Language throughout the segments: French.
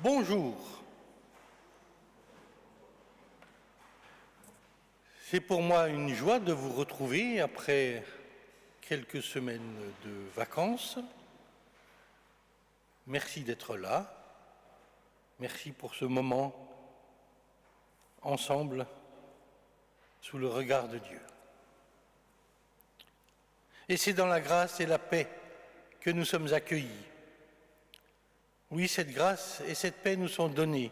Bonjour. C'est pour moi une joie de vous retrouver après quelques semaines de vacances. Merci d'être là. Merci pour ce moment ensemble sous le regard de Dieu. Et c'est dans la grâce et la paix que nous sommes accueillis. Oui, cette grâce et cette paix nous sont données.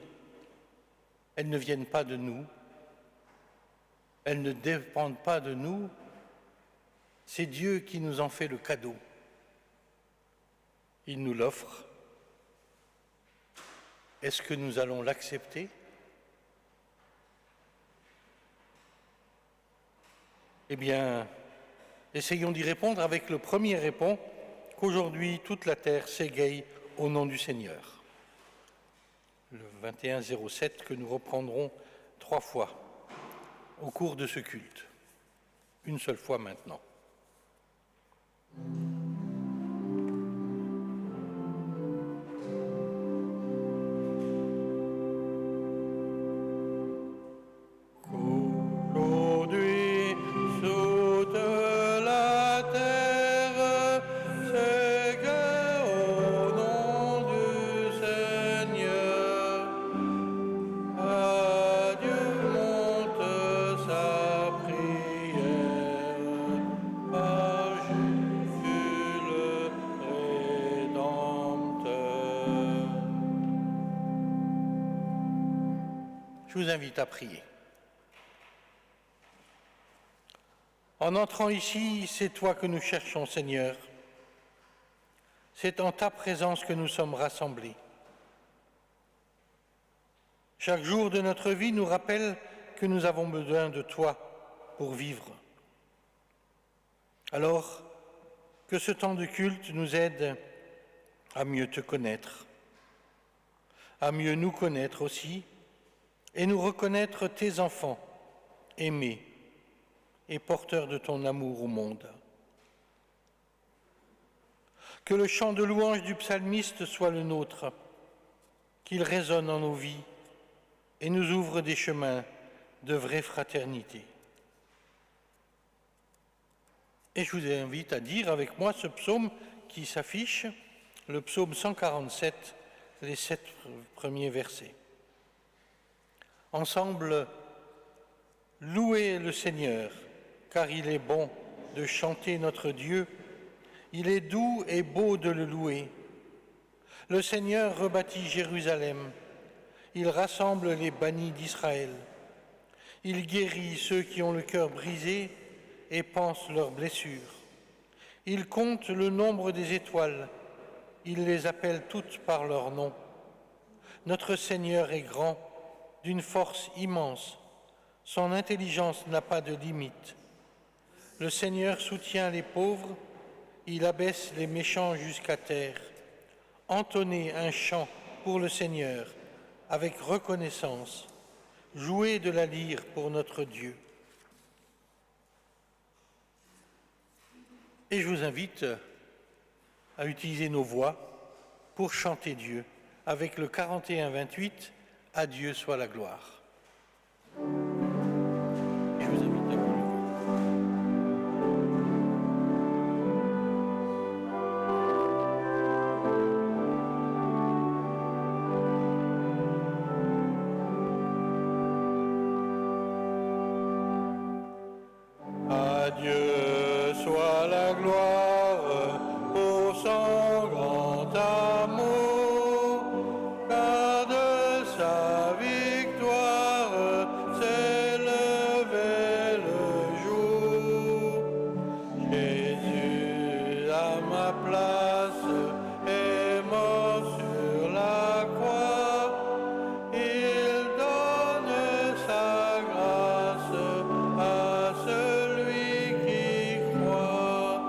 Elles ne viennent pas de nous. Elles ne dépendent pas de nous. C'est Dieu qui nous en fait le cadeau. Il nous l'offre. Est-ce que nous allons l'accepter? Eh bien, essayons d'y répondre avec le premier répond qu'aujourd'hui toute la terre s'égaye au nom du Seigneur. Le 21-07 que nous reprendrons 3 fois au cours de ce culte. Une seule fois maintenant. Je vous invite à prier. En entrant ici, c'est toi que nous cherchons, Seigneur. C'est en ta présence que nous sommes rassemblés. Chaque jour de notre vie nous rappelle que nous avons besoin de toi pour vivre. Alors, que ce temps de culte nous aide à mieux te connaître, à mieux nous connaître aussi, et nous reconnaître tes enfants, aimés et porteurs de ton amour au monde. Que le chant de louange du psalmiste soit le nôtre, qu'il résonne en nos vies et nous ouvre des chemins de vraie fraternité. Et je vous invite à dire avec moi ce psaume qui s'affiche, le psaume 147, les 7 premiers versets. Ensemble, louez le Seigneur, car il est bon de chanter notre Dieu. Il est doux et beau de le louer. Le Seigneur rebâtit Jérusalem. Il rassemble les bannis d'Israël. Il guérit ceux qui ont le cœur brisé et pansent leurs blessures. Il compte le nombre des étoiles. Il les appelle toutes par leur nom. Notre Seigneur est grand, d'une force immense. Son intelligence n'a pas de limite. Le Seigneur soutient les pauvres, il abaisse les méchants jusqu'à terre. Entonnez un chant pour le Seigneur avec reconnaissance. Jouez de la lyre pour notre Dieu. Et je vous invite à utiliser nos voix pour chanter Dieu avec le 41-28. À Dieu soit la gloire. Je vous invite à vous lever. À Dieu soit la gloire pour son grand amour. Sa victoire s'est levée le jour. Jésus à ma place est mort sur la croix. Il donne sa grâce à celui qui croit.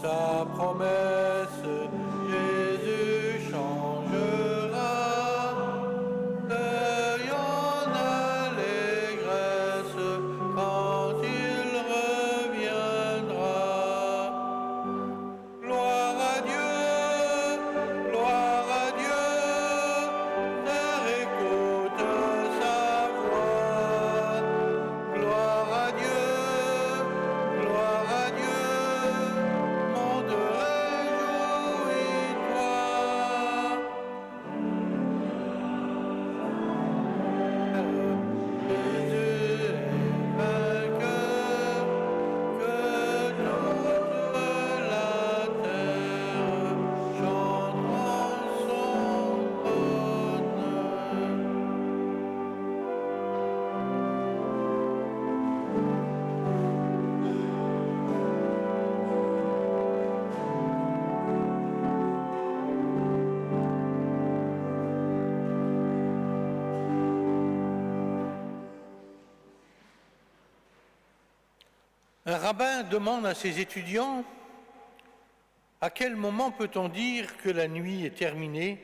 sa promesse, Jésus changera. L'œil en allégresse quand il reviendra. Gloire à Dieu, terre écoute sa voix. Gloire à Dieu, monde réjouis-toi. Jésus est vainqueur, que toute la terre chante en son honneur. Un rabbin demande à ses étudiants « À quel moment peut-on dire que la nuit est terminée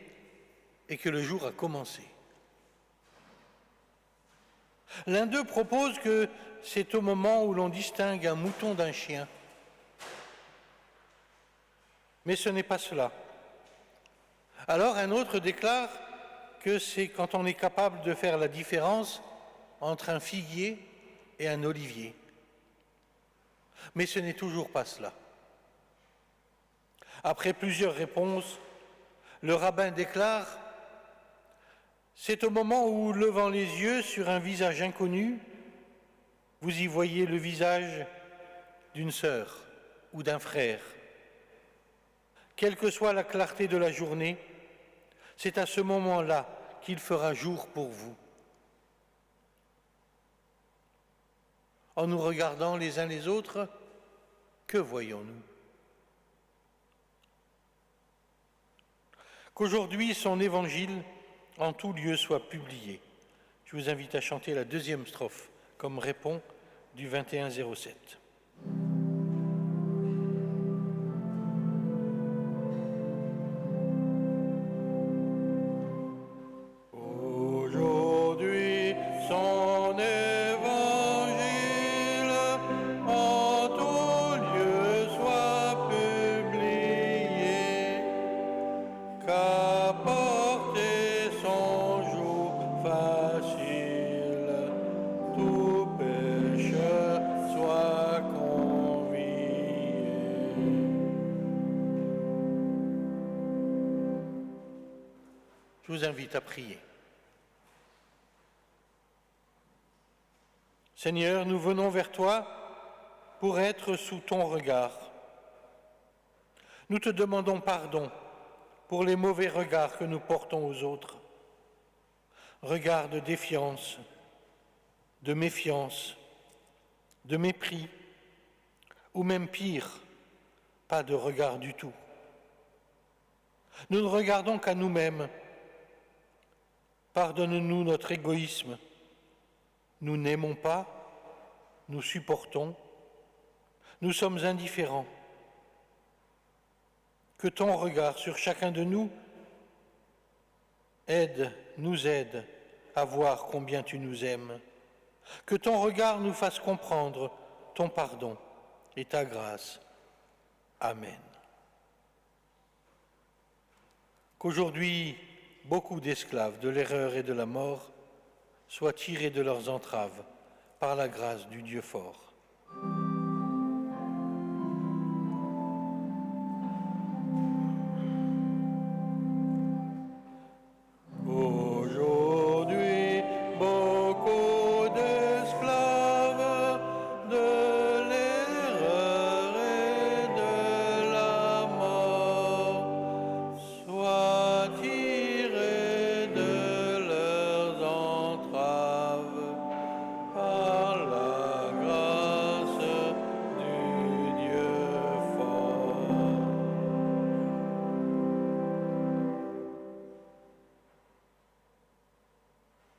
et que le jour a commencé ?» L'un d'eux propose que c'est au moment où l'on distingue un mouton d'un chien. Mais ce n'est pas cela. Alors un autre déclare que c'est quand on est capable de faire la différence entre un figuier et un olivier. Mais ce n'est toujours pas cela. Après plusieurs réponses, le rabbin déclare « C'est au moment où, levant les yeux sur un visage inconnu, vous y voyez le visage d'une sœur ou d'un frère. Quelle que soit la clarté de la journée, c'est à ce moment-là qu'il fera jour pour vous. » En nous regardant les uns les autres, que voyons-nous? Qu'aujourd'hui son évangile en tout lieu soit publié. Je vous invite à chanter la deuxième strophe comme répond du 21-07. Aujourd'hui son évangile en tout lieu soit publié, qu'apporter son jour facile, tout pécheur soit convié. Je vous invite à prier. Seigneur, nous venons vers toi pour être sous ton regard. Nous te demandons pardon pour les mauvais regards que nous portons aux autres. Regards de défiance, de méfiance, de mépris, ou même pire, pas de regard du tout. Nous ne regardons qu'à nous-mêmes. Pardonne-nous notre égoïsme. Nous n'aimons pas, nous supportons, nous sommes indifférents. Que ton regard sur chacun de nous nous aide à voir combien tu nous aimes. Que ton regard nous fasse comprendre ton pardon et ta grâce. Amen. Qu'aujourd'hui, beaucoup d'esclaves de l'erreur et de la mort soient tirés de leurs entraves par la grâce du Dieu fort. Aujourd'hui, beaucoup d'esclaves de l'erreur et de la mort soient tirés de leurs entraves par la grâce du Dieu fort.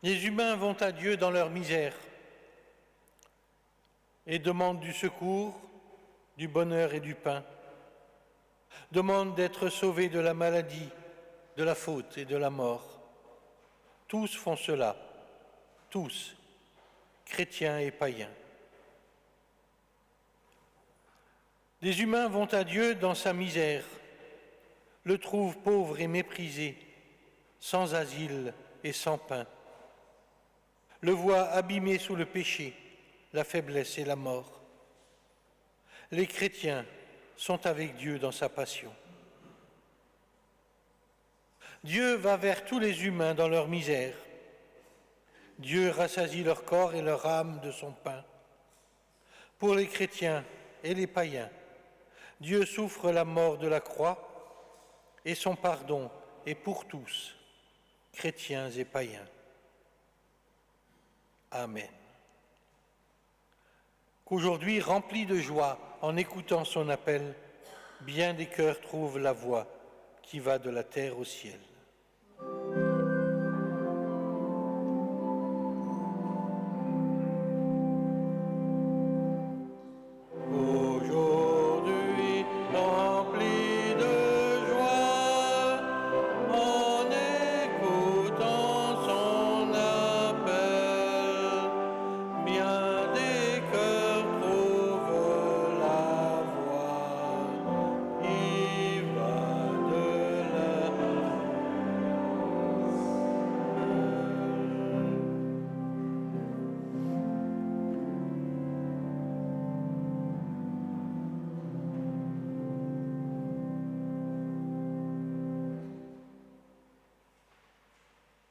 Les humains vont à Dieu dans leur misère et demandent du secours, du bonheur et du pain. demandent d'être sauvés de la maladie, de la faute et de la mort. Tous font cela, tous, chrétiens et païens. Des humains vont à Dieu dans sa misère, le trouvent pauvre et méprisé, sans asile et sans pain, le voient abîmé sous le péché, la faiblesse et la mort. Les chrétiens sont avec Dieu dans sa passion. Dieu va vers tous les humains dans leur misère. Dieu rassasie leur corps et leur âme de son pain. Pour les chrétiens et les païens, Dieu souffre la mort de la croix et son pardon est pour tous, chrétiens et païens. Amen. Qu'aujourd'hui, remplis de joie en écoutant son appel, bien des cœurs trouvent la voie qui va de la terre au ciel.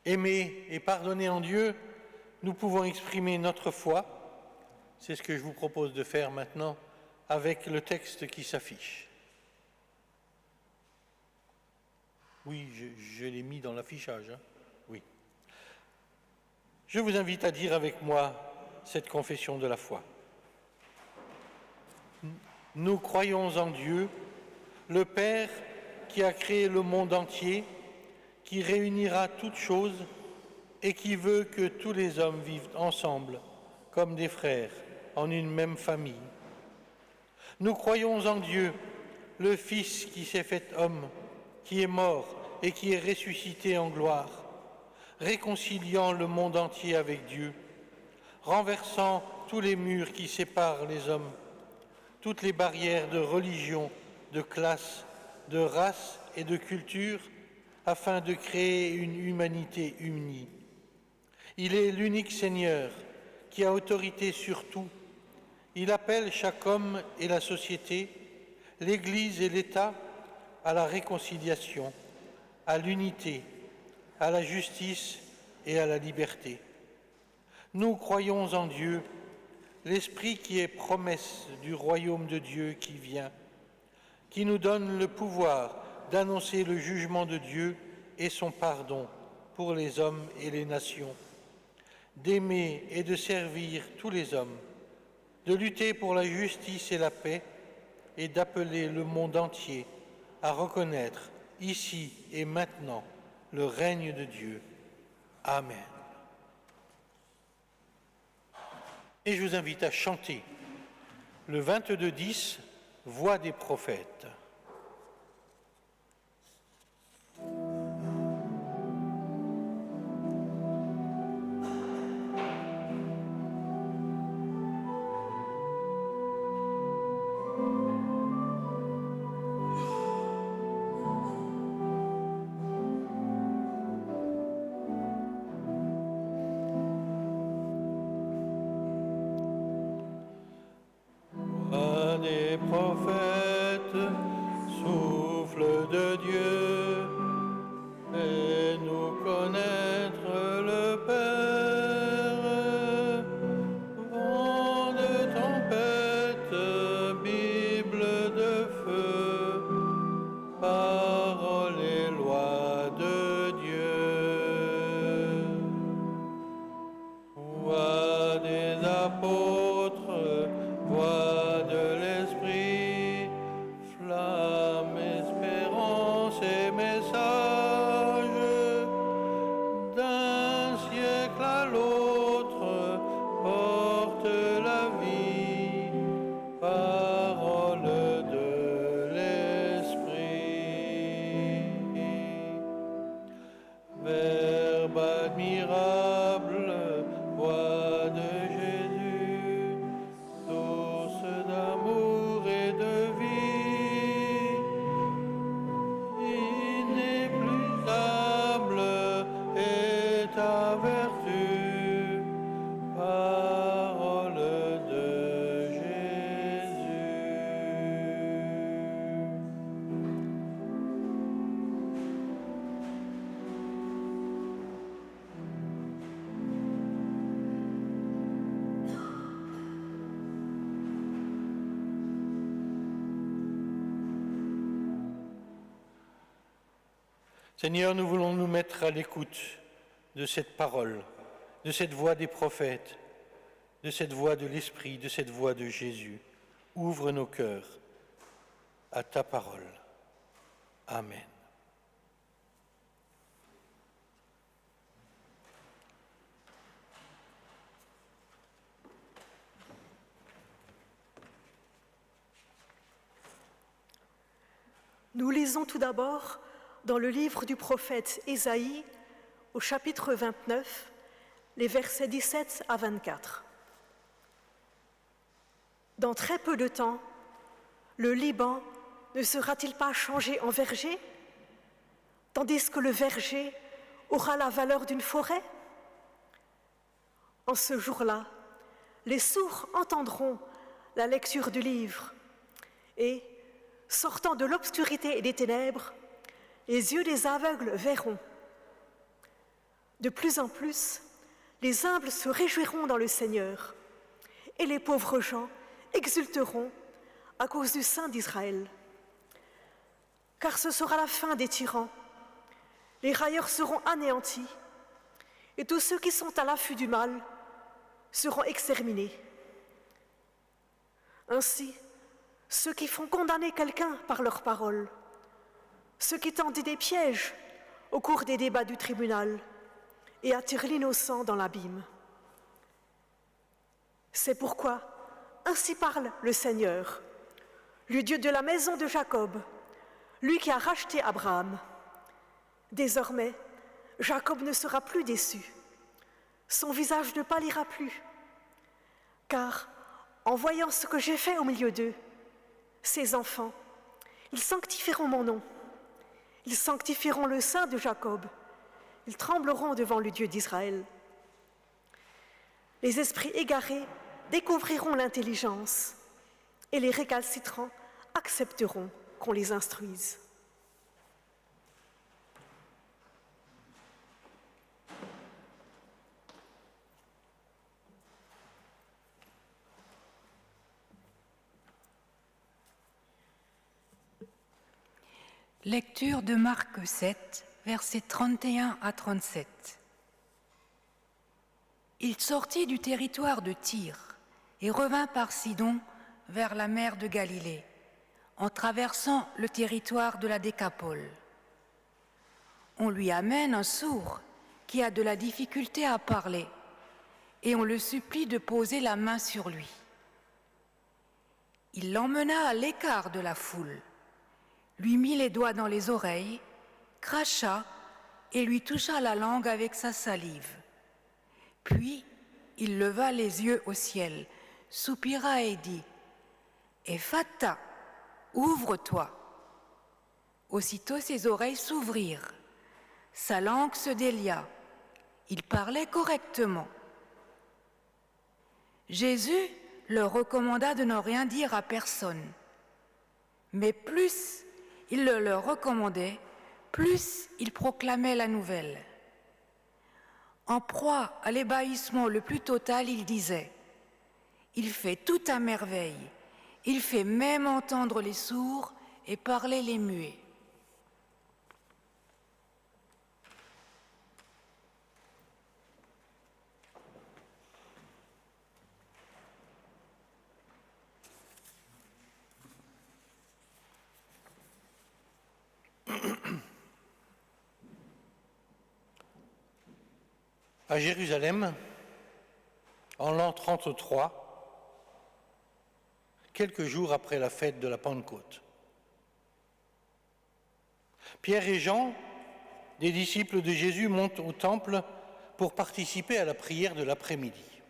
Aimer et pardonner en Dieu, nous pouvons exprimer notre foi. C'est ce que je vous propose de faire maintenant avec le texte qui s'affiche. Oui, je l'ai mis dans l'affichage. Hein. Oui. Je vous invite à dire avec moi cette confession de la foi. Nous croyons en Dieu, le Père qui a créé le monde entier, qui réunira toutes choses et qui veut que tous les hommes vivent ensemble, comme des frères, en une même famille. Nous croyons en Dieu, le Fils qui s'est fait homme, qui est mort et qui est ressuscité en gloire, réconciliant le monde entier avec Dieu, renversant tous les murs qui séparent les hommes, toutes les barrières de religion, de classe, de race et de culture, afin de créer une humanité unie. Il est l'unique Seigneur qui a autorité sur tout. Il appelle chaque homme et la société, l'Église et l'État à la réconciliation, à l'unité, à la justice et à la liberté. Nous croyons en Dieu, l'Esprit qui est promesse du royaume de Dieu qui vient, qui nous donne le pouvoir d'annoncer le jugement de Dieu et son pardon pour les hommes et les nations, d'aimer et de servir tous les hommes, de lutter pour la justice et la paix et d'appeler le monde entier à reconnaître ici et maintenant le règne de Dieu. Amen. Et je vous invite à chanter le 22-10, Voix des prophètes. Des prophètes, Seigneur, nous voulons nous mettre à l'écoute de cette parole, de cette voix des prophètes, de cette voix de l'Esprit, de cette voix de Jésus. Ouvre nos cœurs à ta parole. Amen. Nous lisons tout d'abord dans le livre du prophète Ésaïe, au chapitre 29, les versets 17 à 24. Dans très peu de temps, le Liban ne sera-t-il pas changé en verger, tandis que le verger aura la valeur d'une forêt? En ce jour-là, les sourds entendront la lecture du livre et, sortant de l'obscurité et des ténèbres, les yeux des aveugles verront. De plus en plus, les humbles se réjouiront dans le Seigneur, et les pauvres gens exulteront à cause du Saint d'Israël. Car ce sera la fin des tyrans, les railleurs seront anéantis, et tous ceux qui sont à l'affût du mal seront exterminés. Ainsi, ceux qui font condamner quelqu'un par leurs paroles, ceux qui tendent des pièges au cours des débats du tribunal et attirent l'innocent dans l'abîme. C'est pourquoi, ainsi parle le Seigneur, le Dieu de la maison de Jacob, lui qui a racheté Abraham. Désormais, Jacob ne sera plus déçu, son visage ne pâlira plus, car en voyant ce que j'ai fait au milieu d'eux, ces enfants, ils sanctifieront mon nom, ils sanctifieront le Saint de Jacob, ils trembleront devant le Dieu d'Israël. Les esprits égarés découvriront l'intelligence, et les récalcitrants accepteront qu'on les instruise. Lecture de Marc 7, versets 31 à 37. Il sortit du territoire de Tyr et revint par Sidon vers la mer de Galilée, en traversant le territoire de la Décapole. On lui amène un sourd qui a de la difficulté à parler, et on le supplie de poser la main sur lui. Il l'emmena à l'écart de la foule, lui mit les doigts dans les oreilles, cracha et lui toucha la langue avec sa salive. Puis il leva les yeux au ciel, soupira et dit « Ephata, ouvre-toi !» Aussitôt ses oreilles s'ouvrirent, sa langue se délia, il parlait correctement. Jésus leur recommanda de ne rien dire à personne, mais plus il le leur recommandait, plus il proclamait la nouvelle. En proie à l'ébahissement le plus total, il disait « Il fait tout à merveille, il fait même entendre les sourds et parler les muets. » À Jérusalem, en l'an 33, quelques jours après la fête de la Pentecôte, Pierre et Jean, des disciples de Jésus, montent au temple pour participer à la prière de l'après-midi.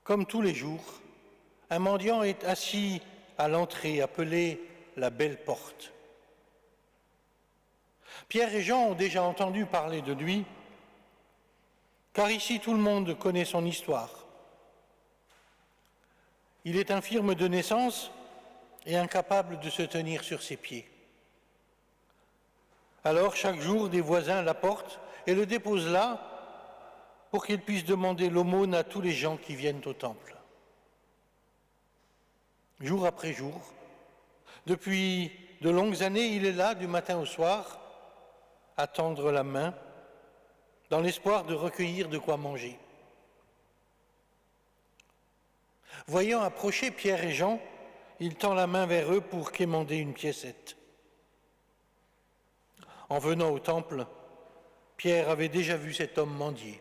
Comme tous les jours, un mendiant est assis à l'entrée, appelée la Belle Porte. Pierre et Jean ont déjà entendu parler de lui, car ici tout le monde connaît son histoire. Il est infirme de naissance et incapable de se tenir sur ses pieds. Alors chaque jour, des voisins l'apportent et le déposent là pour qu'il puisse demander l'aumône à tous les gens qui viennent au temple. Jour après jour, depuis de longues années, il est là du matin au soir, à tendre la main, dans l'espoir de recueillir de quoi manger. Voyant approcher Pierre et Jean, il tend la main vers eux pour quémander une piécette. En venant au temple, Pierre avait déjà vu cet homme mendier.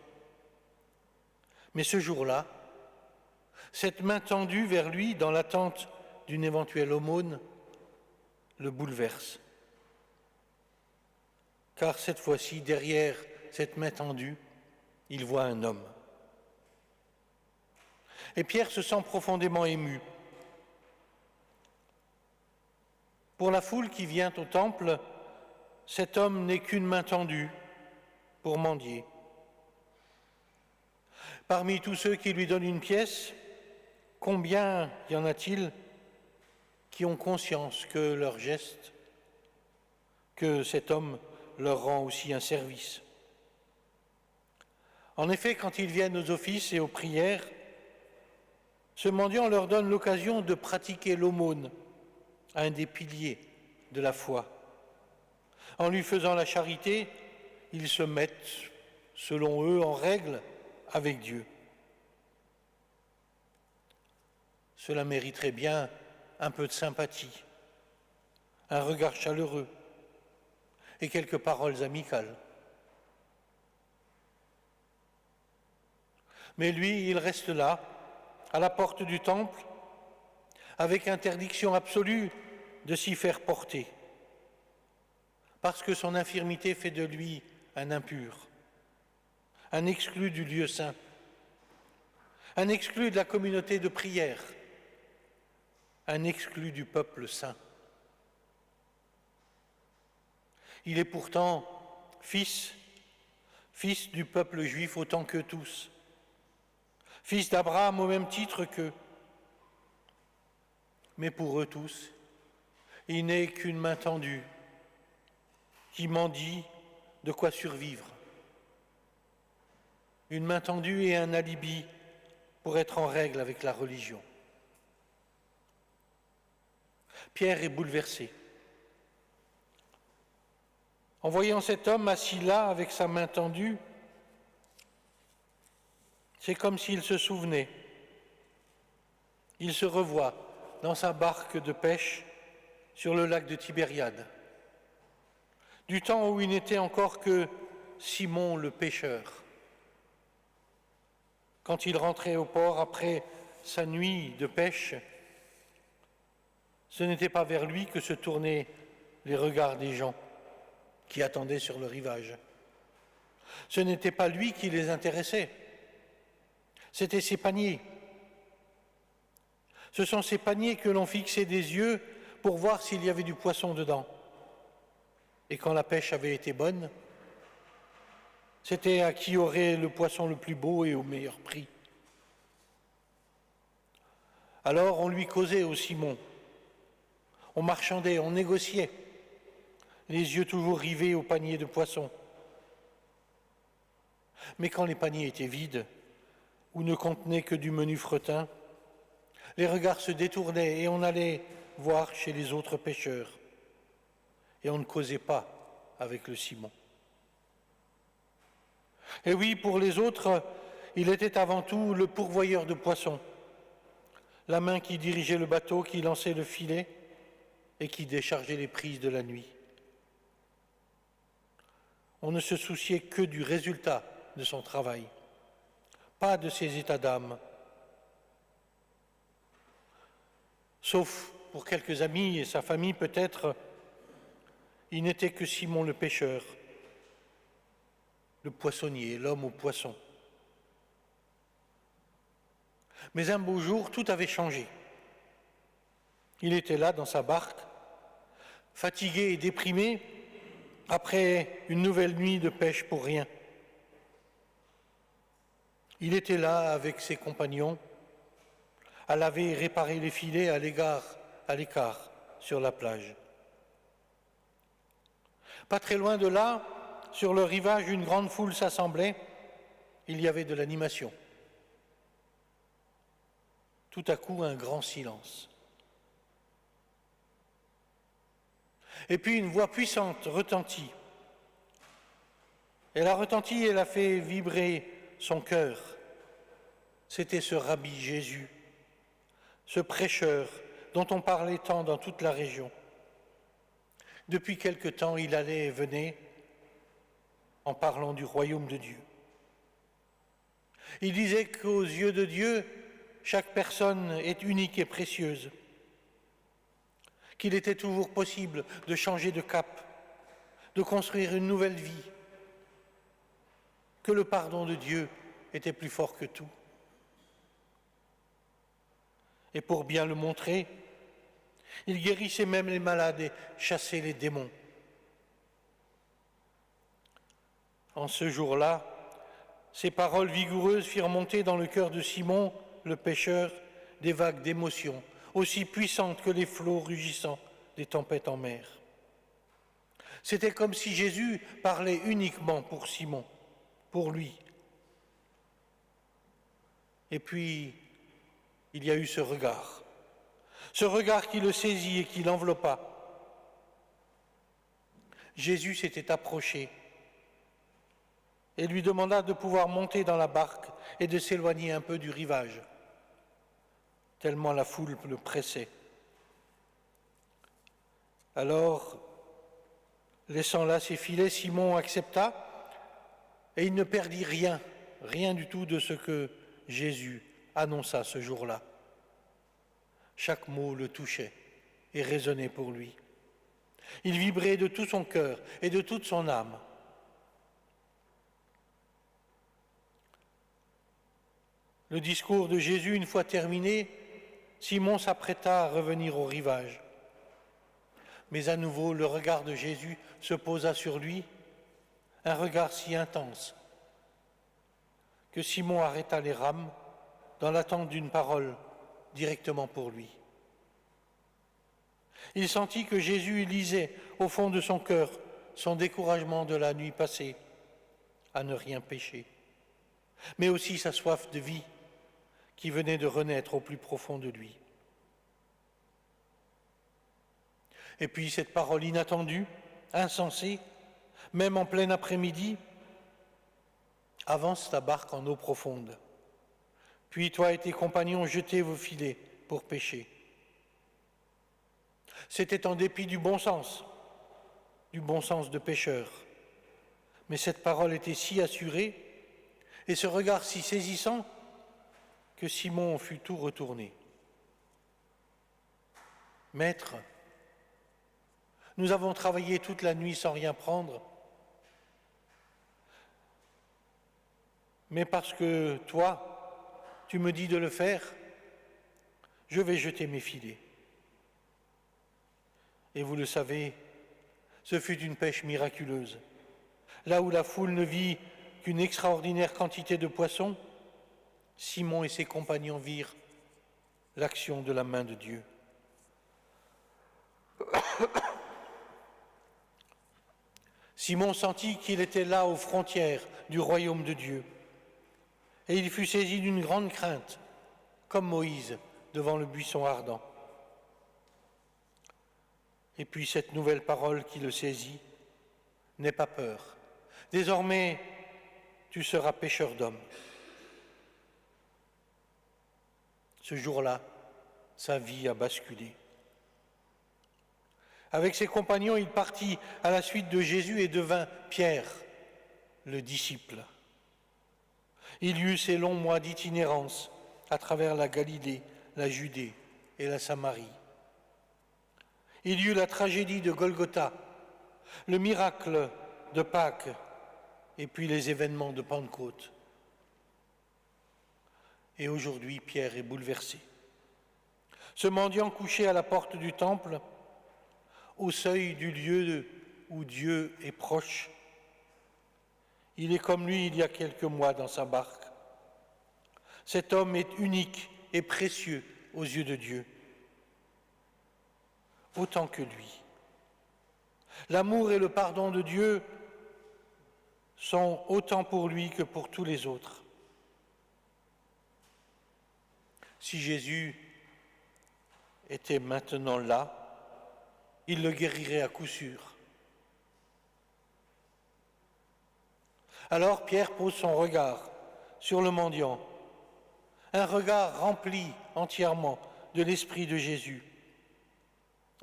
Mais ce jour-là, cette main tendue vers lui dans l'attente d'une éventuelle aumône le bouleverse. Car cette fois-ci, derrière cette main tendue, il voit un homme. Et Pierre se sent profondément ému. Pour la foule qui vient au temple, cet homme n'est qu'une main tendue pour mendier. Parmi tous ceux qui lui donnent une pièce, combien y en a-t-il qui ont conscience que leur geste, que cet homme leur rend aussi un service? En effet, quand ils viennent aux offices et aux prières, ce mendiant leur donne l'occasion de pratiquer l'aumône, un des piliers de la foi. En lui faisant la charité, ils se mettent, selon eux, en règle avec Dieu. Cela mériterait bien un peu de sympathie, un regard chaleureux et quelques paroles amicales. Mais lui, il reste là, à la porte du temple, avec interdiction absolue de s'y faire porter, parce que son infirmité fait de lui un impur, un exclu du lieu saint, un exclu de la communauté de prière, un exclu du peuple saint. Il est pourtant fils du peuple juif autant que tous, fils d'Abraham au même titre qu'eux. Mais pour eux tous, il n'est qu'une main tendue qui mendie de quoi survivre. Une main tendue et un alibi pour être en règle avec la religion. Pierre est bouleversé. En voyant cet homme assis là avec sa main tendue, c'est comme s'il se souvenait. Il se revoit dans sa barque de pêche sur le lac de Tibériade, du temps où il n'était encore que Simon le pêcheur. Quand il rentrait au port après sa nuit de pêche, ce n'était pas vers lui que se tournaient les regards des gens qui attendaient sur le rivage. Ce n'était pas lui qui les intéressait, c'était ses paniers. Ce sont ces paniers que l'on fixait des yeux pour voir s'il y avait du poisson dedans. Et quand la pêche avait été bonne, c'était à qui aurait le poisson le plus beau et au meilleur prix. Alors on lui causait au Simon, on marchandait, on négociait, les yeux toujours rivés au panier de poissons. Mais quand les paniers étaient vides, ou ne contenaient que du menu fretin, les regards se détournaient et on allait voir chez les autres pêcheurs. Et on ne causait pas avec le Simon. Et oui, pour les autres, il était avant tout le pourvoyeur de poissons, la main qui dirigeait le bateau, qui lançait le filet et qui déchargeait les prises de la nuit. On ne se souciait que du résultat de son travail, pas de ses états d'âme. Sauf pour quelques amis et sa famille peut-être, il n'était que Simon le pêcheur, le poissonnier, l'homme au poisson. Mais un beau jour, tout avait changé. Il était là dans sa barque, fatigué et déprimé, après une nouvelle nuit de pêche pour rien. Il était là avec ses compagnons, à laver et réparer les filets à l'écart sur la plage. Pas très loin de là, sur le rivage, une grande foule s'assemblait. Il y avait de l'animation. Tout à coup, un grand silence. Et puis une voix puissante retentit. Elle a retenti, elle a fait vibrer son cœur. C'était ce rabbi Jésus, ce prêcheur dont on parlait tant dans toute la région. Depuis quelque temps, il allait et venait en parlant du royaume de Dieu. Il disait qu'aux yeux de Dieu, chaque personne est unique et précieuse, qu'il était toujours possible de changer de cap, de construire une nouvelle vie, que le pardon de Dieu était plus fort que tout. Et pour bien le montrer, il guérissait même les malades et chassait les démons. En ce jour-là, ces paroles vigoureuses firent monter dans le cœur de Simon, le pêcheur, des vagues d'émotions, aussi puissantes que les flots rugissants des tempêtes en mer. C'était comme si Jésus parlait uniquement pour Simon, pour lui. Et puis, il y a eu ce regard qui le saisit et qui l'enveloppa. Jésus s'était approché et lui demanda de pouvoir monter dans la barque et de s'éloigner un peu du rivage, tellement la foule le pressait. Alors, laissant là ses filets, Simon accepta et il ne perdit rien du tout de ce que Jésus annonça ce jour-là. Chaque mot le touchait et résonnait pour lui. Il vibrait de tout son cœur et de toute son âme. Le discours de Jésus, une fois terminé, Simon s'apprêta à revenir au rivage. Mais à nouveau, le regard de Jésus se posa sur lui, un regard si intense que Simon arrêta les rames dans l'attente d'une parole directement pour lui. Il sentit que Jésus lisait au fond de son cœur son découragement de la nuit passée à ne rien pécher, mais aussi sa soif de vie qui venait de renaître au plus profond de lui. Et puis cette parole inattendue, insensée, même en plein après-midi, avance ta barque en eau profonde. Puis toi et tes compagnons jetez vos filets pour pêcher. C'était en dépit du bon sens de pêcheur. Mais cette parole était si assurée et ce regard si saisissant que Simon fut tout retourné. Maître, nous avons travaillé toute la nuit sans rien prendre, mais parce que toi, tu me dis de le faire, je vais jeter mes filets. Et vous le savez, ce fut une pêche miraculeuse. Là où la foule ne vit qu'une extraordinaire quantité de poissons, Simon et ses compagnons virent l'action de la main de Dieu. Simon sentit qu'il était là aux frontières du royaume de Dieu. Et il fut saisi d'une grande crainte, comme Moïse devant le buisson ardent. Et puis cette nouvelle parole qui le saisit, « N'aie pas peur, désormais tu seras pêcheur d'hommes. » Ce jour-là, sa vie a basculé. Avec ses compagnons, il partit à la suite de Jésus et devint Pierre, le disciple. Il y eut ces longs mois d'itinérance à travers la Galilée, la Judée et la Samarie. Il y eut la tragédie de Golgotha, le miracle de Pâques et puis les événements de Pentecôte. Et aujourd'hui, Pierre est bouleversé. Ce mendiant couché à la porte du temple, au seuil du lieu où Dieu est proche, il est comme lui il y a quelques mois dans sa barque. Cet homme est unique et précieux aux yeux de Dieu, autant que lui. L'amour et le pardon de Dieu sont autant pour lui que pour tous les autres. Si Jésus était maintenant là, il le guérirait à coup sûr. Alors Pierre pose son regard sur le mendiant, un regard rempli entièrement de l'Esprit de Jésus.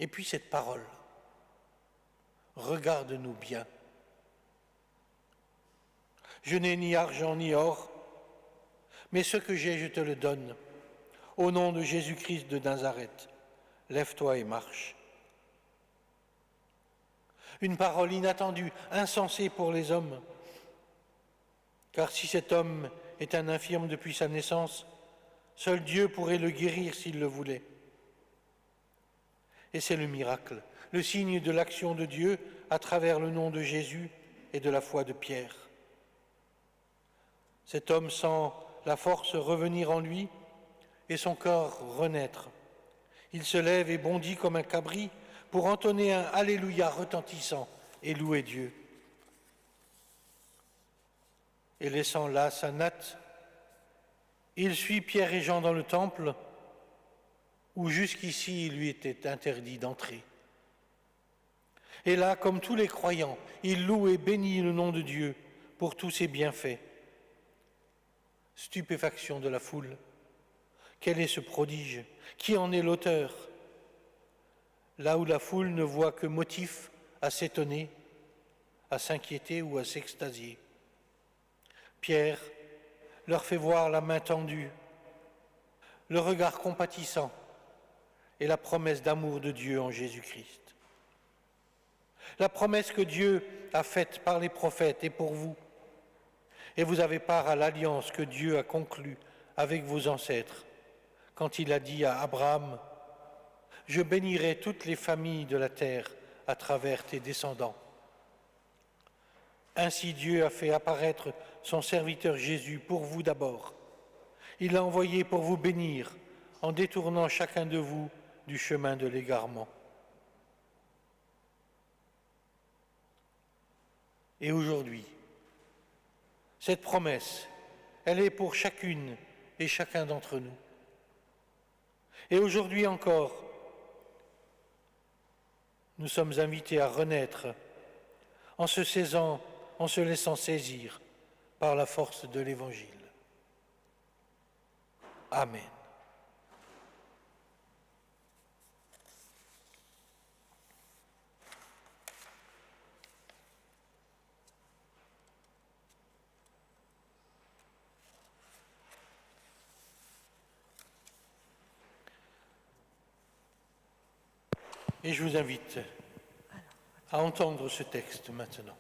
Et puis cette parole, regarde-nous bien. Je n'ai ni argent ni or, mais ce que j'ai, je te le donne. Au nom de Jésus-Christ de Nazareth, lève-toi et marche. Une parole inattendue, insensée pour les hommes. Car si cet homme est un infirme depuis sa naissance, seul Dieu pourrait le guérir s'il le voulait. Et c'est le miracle, le signe de l'action de Dieu à travers le nom de Jésus et de la foi de Pierre. Cet homme sent la force revenir en lui et son corps renaître. Il se lève et bondit comme un cabri pour entonner un Alléluia retentissant et louer Dieu. Et laissant là sa natte, il suit Pierre et Jean dans le temple où jusqu'ici il lui était interdit d'entrer. Et là, comme tous les croyants, il loue et bénit le nom de Dieu pour tous ses bienfaits. Stupéfaction de la foule. Quel est ce prodige? Qui en est l'auteur? Là où la foule ne voit que motif à s'étonner, à s'inquiéter ou à s'extasier. Pierre leur fait voir la main tendue, le regard compatissant et la promesse d'amour de Dieu en Jésus-Christ. La promesse que Dieu a faite par les prophètes est pour vous. Et vous avez part à l'alliance que Dieu a conclue avec vos ancêtres quand il a dit à Abraham « Je bénirai toutes les familles de la terre à travers tes descendants ». Ainsi Dieu a fait apparaître son serviteur Jésus pour vous d'abord. Il l'a envoyé pour vous bénir en détournant chacun de vous du chemin de l'égarement. Et aujourd'hui, cette promesse, elle est pour chacune et chacun d'entre nous. Et aujourd'hui encore, nous sommes invités à renaître en se laissant saisir par la force de l'Évangile. Amen. Et je vous invite à entendre ce texte maintenant.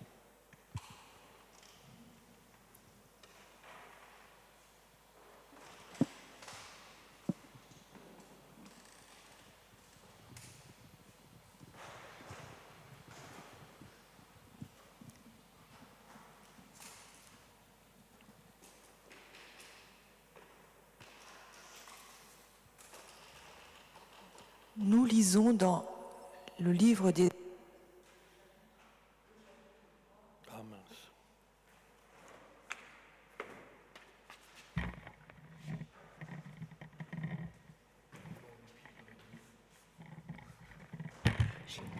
Nous lisons dans le livre des... Ah mince.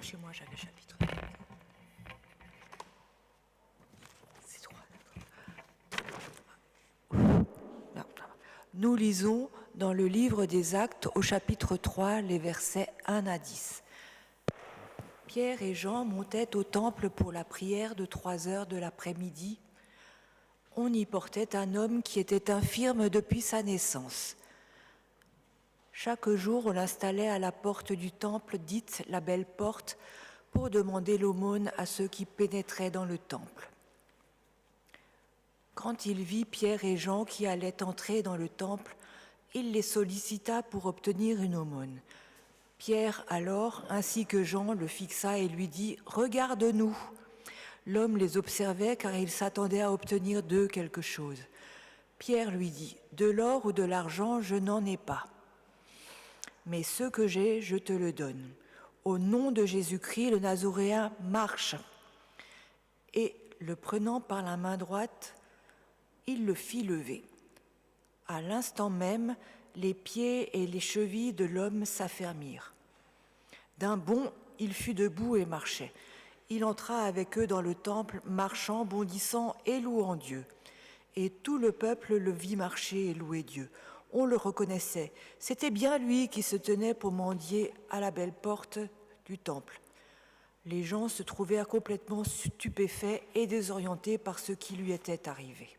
Chez moi, j'avais chapitre. C'est 3. Nous lisons dans le livre des Actes au chapitre 3, les versets 1 à 10. Pierre et Jean montaient au temple pour la prière de 3 heures de l'après-midi. On y portait un homme qui était infirme depuis sa naissance. Chaque jour, on l'installait à la porte du temple, dite la Belle Porte, pour demander l'aumône à ceux qui pénétraient dans le temple. Quand il vit Pierre et Jean qui allaient entrer dans le temple, il les sollicita pour obtenir une aumône. Pierre alors, ainsi que Jean, le fixa et lui dit « Regarde-nous ». L'homme les observait car il s'attendait à obtenir d'eux quelque chose. Pierre lui dit « De l'or ou de l'argent, je n'en ai pas. Mais ce que j'ai, je te le donne. Au nom de Jésus-Christ, le Nazoréen, marche. » Et le prenant par la main droite, il le fit lever. À l'instant même, les pieds et les chevilles de l'homme s'affermirent. D'un bond, il fut debout et marchait. Il entra avec eux dans le temple, marchant, bondissant et louant Dieu. Et tout le peuple le vit marcher et louer Dieu. On le reconnaissait. C'était bien lui qui se tenait pour mendier à la belle porte du temple. Les gens se trouvèrent complètement stupéfaits et désorientés par ce qui lui était arrivé.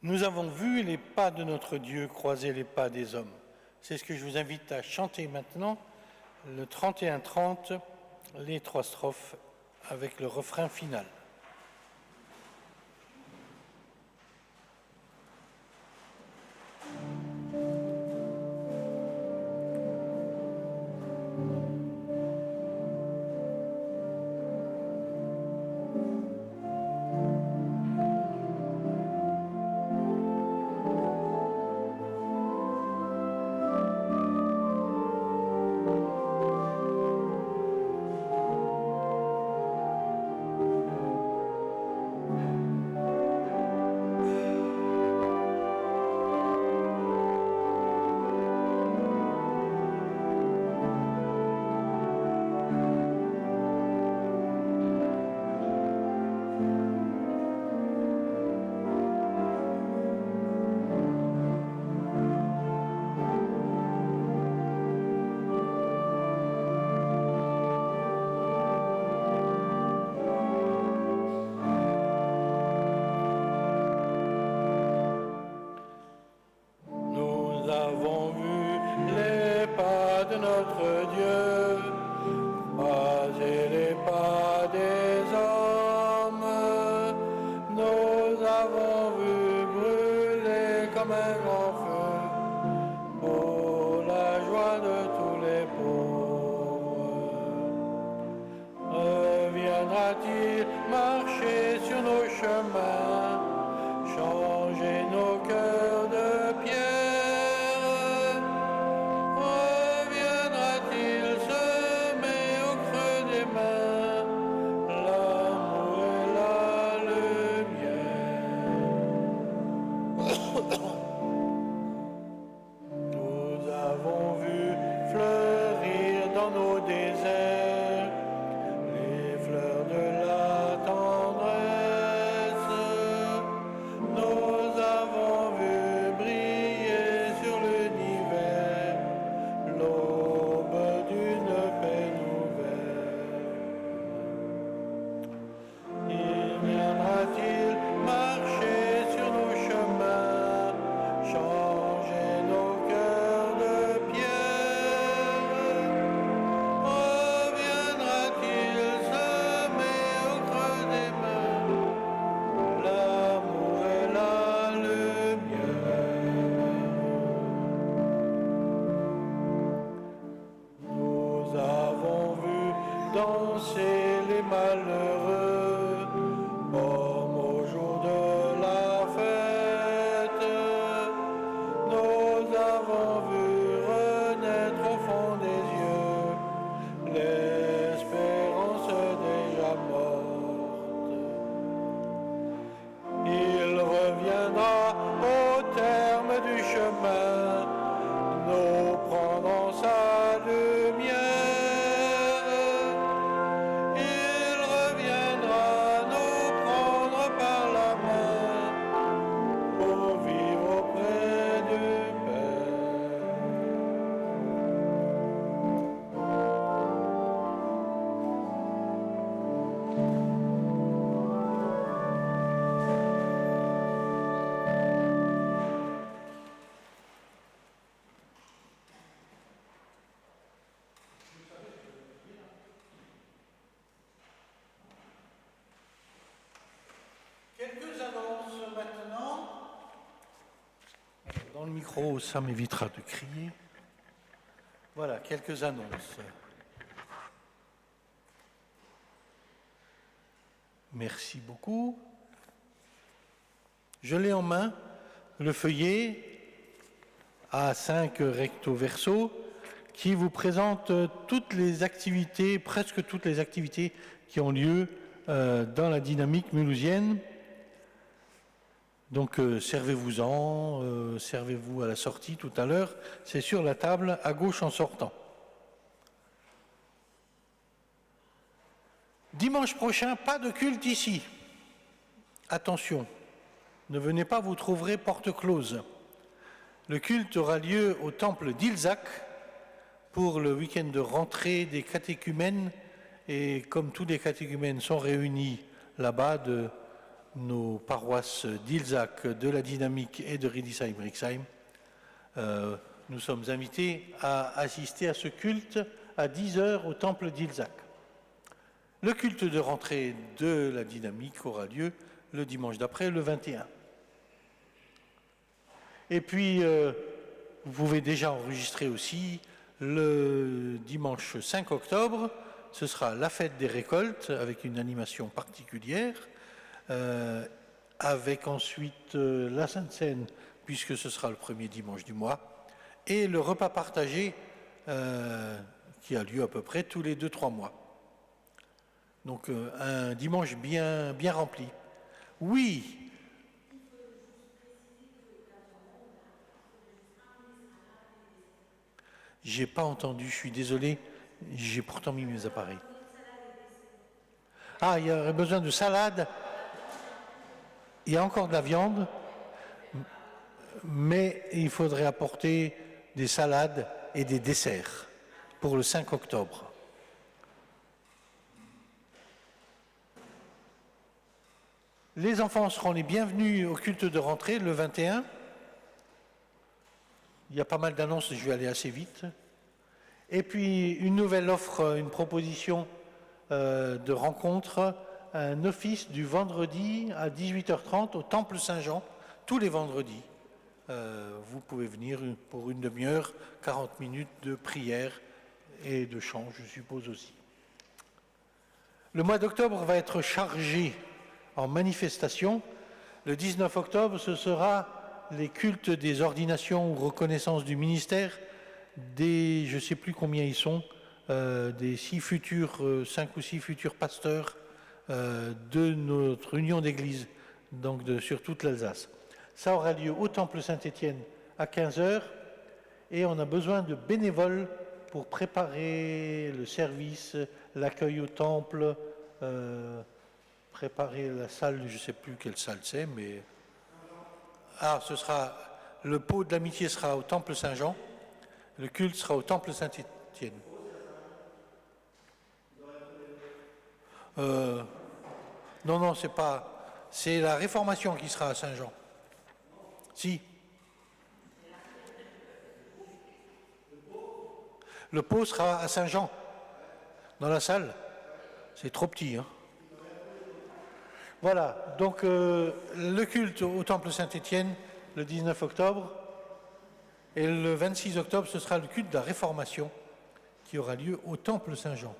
Nous avons vu les pas de notre Dieu croiser les pas des hommes. C'est ce que je vous invite à chanter maintenant, le 31-30, les 3 strophes avec le refrain final. de notre Dieu. Croisez les pas des hommes, nous avons vu brûler comme un grand feu, pour la joie de tous les pauvres. Reviendra-t-il marcher sur nos chemins, changer nos cœurs de pierre? Reviendra-t-il semer au creux des mains l'amour et la lumière? Nous avons vu fleurir dans nos déserts les fleurs de la tendresse. Nous avons vu briller sur l'univers l'aube d'une paix nouvelle. Il viendra-t-il marcher sur nos chemins, changer nos cœurs de pierre? Reviendra-t-il semer au creux des mains l'amour et la lumière? Nous avons vu danser les malheureux, comme au jour de la fête. Nous avons vu renaître au fond des yeux l'espérance déjà morte. Il reviendra au terme du chemin, nous prendrons sa lumière. Il reviendra nous prendre par la main pour vivre auprès du Père. Quelques annonces maintenant. Dans le micro, ça m'évitera de crier. Voilà, quelques annonces. Merci beaucoup. Je l'ai en main, le feuillet A5 recto verso, qui vous présente toutes les activités, presque toutes les activités qui ont lieu dans la dynamique mulhousienne. Donc servez-vous-en, servez-vous à la sortie tout à l'heure, c'est sur la table à gauche en sortant. Dimanche prochain, pas de culte ici. Attention, ne venez pas, vous trouverez porte close. Le culte aura lieu au temple d'Ilzac pour le week-end de rentrée des catéchumènes. Et comme tous les catéchumènes sont réunis là-bas de nos paroisses d'Ilzac, de la Dynamique et de Riedisheim-Rixheim, nous sommes invités à assister à ce culte à 10h au temple d'Ilzac. Le culte de rentrée de la Dynamique aura lieu le dimanche d'après, le 21. Et puis, vous pouvez déjà enregistrer aussi le dimanche 5 octobre, ce sera la fête des récoltes avec une animation particulière, avec ensuite la Sainte Seine, puisque ce sera le premier dimanche du mois, et le repas partagé qui a lieu à peu près tous les 2-3 mois. Donc un dimanche bien rempli. Oui. J'ai pas entendu, je suis désolé, j'ai pourtant mis mes appareils. Ah, il y aurait besoin de salade. Il y a encore de la viande, mais il faudrait apporter des salades et des desserts pour le 5 octobre. Les enfants seront les bienvenus au culte de rentrée le 21. Il y a pas mal d'annonces, je vais aller assez vite. Et puis une nouvelle offre, une proposition de rencontre, un office du vendredi à 18h30 au Temple Saint-Jean, tous les vendredis. Vous pouvez venir pour une demi-heure, 40 minutes de prière et de chant, je suppose aussi. Le mois d'octobre va être chargé en manifestations. Le 19 octobre, ce sera les cultes des ordinations ou reconnaissance du ministère des, je ne sais plus combien ils sont, des 5 ou 6 futurs pasteurs de notre union d'église, donc sur toute l'Alsace. Ça aura lieu au Temple Saint-Étienne à 15h et on a besoin de bénévoles pour préparer le service, l'accueil au temple, préparer la salle, je ne sais plus quelle salle c'est, mais... Ah, ce sera... Le pot de l'amitié sera au Temple Saint-Jean, le culte sera au Temple Saint-Étienne. Non, c'est pas... C'est la Réformation qui sera à Saint-Jean. Si. Le pot sera à Saint-Jean, dans la salle. C'est trop petit, hein. Voilà, donc le culte au Temple Saint-Étienne, le 19 octobre, et le 26 octobre, ce sera le culte de la Réformation, qui aura lieu au Temple Saint-Jean.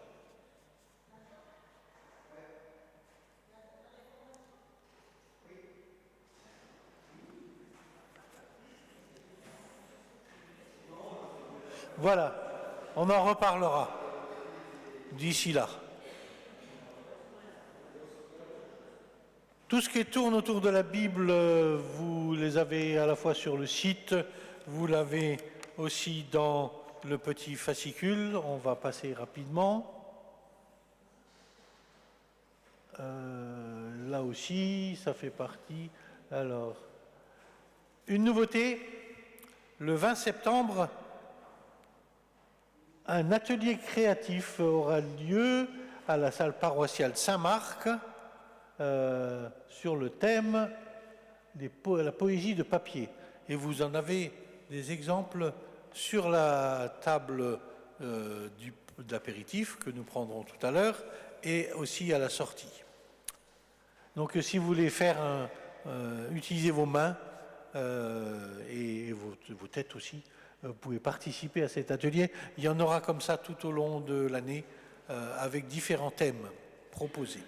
Voilà, on en reparlera d'ici là. Tout ce qui tourne autour de la Bible, vous les avez à la fois sur le site, vous l'avez aussi dans le petit fascicule, on va passer rapidement. Là aussi, ça fait partie. Alors, une nouveauté, le 20 septembre, un atelier créatif aura lieu à la salle paroissiale Saint-Marc sur le thème la poésie de papier. Et vous en avez des exemples sur la table d'apéritif que nous prendrons tout à l'heure et aussi à la sortie. Donc si vous voulez utiliser vos mains et vos têtes aussi, vous pouvez participer à cet atelier. Il y en aura comme ça tout au long de l'année avec différents thèmes proposés.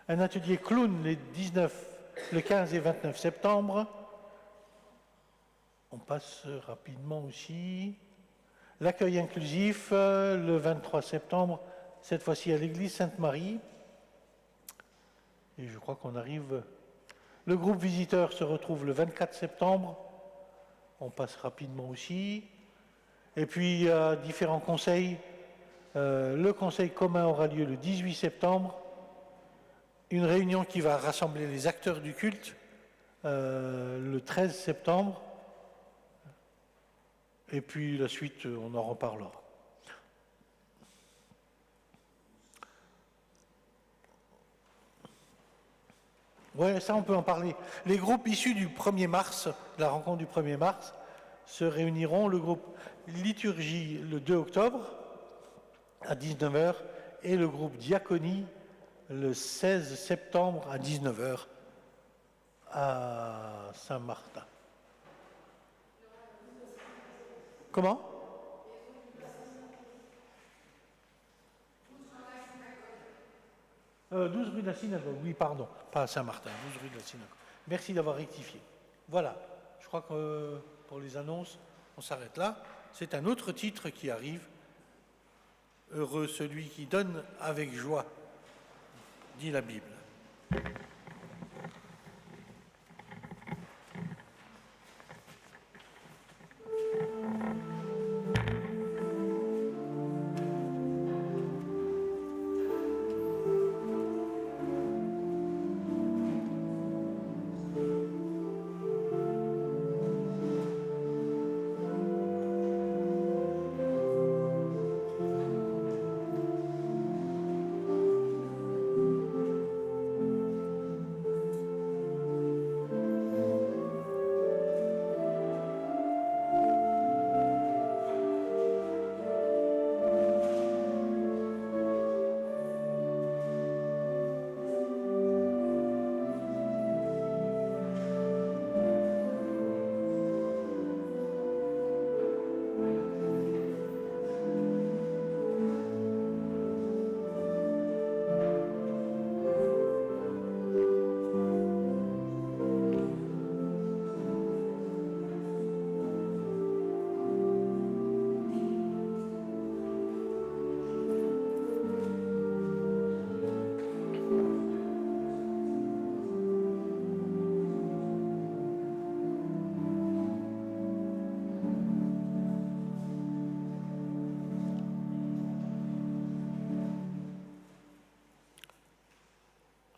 Un atelier clown le 15 et 29 septembre. On passe rapidement aussi. L'accueil inclusif le 23 septembre, cette fois-ci à l'église Sainte-Marie. Et je crois qu'on arrive... Le groupe visiteur se retrouve le 24 septembre. On passe rapidement aussi. Et puis, différents conseils. Le conseil commun aura lieu le 18 septembre. Une réunion qui va rassembler les acteurs du culte le 13 septembre. Et puis la suite, on en reparlera. Oui, ça on peut en parler. Les groupes issus du 1er mars, la rencontre du 1er mars, se réuniront. Le groupe Liturgie le 2 octobre à 19h et le groupe Diaconie le 16 septembre à 19h à Saint-Martin. Comment ? 12 rue de la Synagogue, oui, pardon, pas à Saint-Martin, 12 rue de la Synagogue. Merci d'avoir rectifié. Voilà, je crois que pour les annonces, on s'arrête là. C'est un autre titre qui arrive. Heureux celui qui donne avec joie, dit la Bible.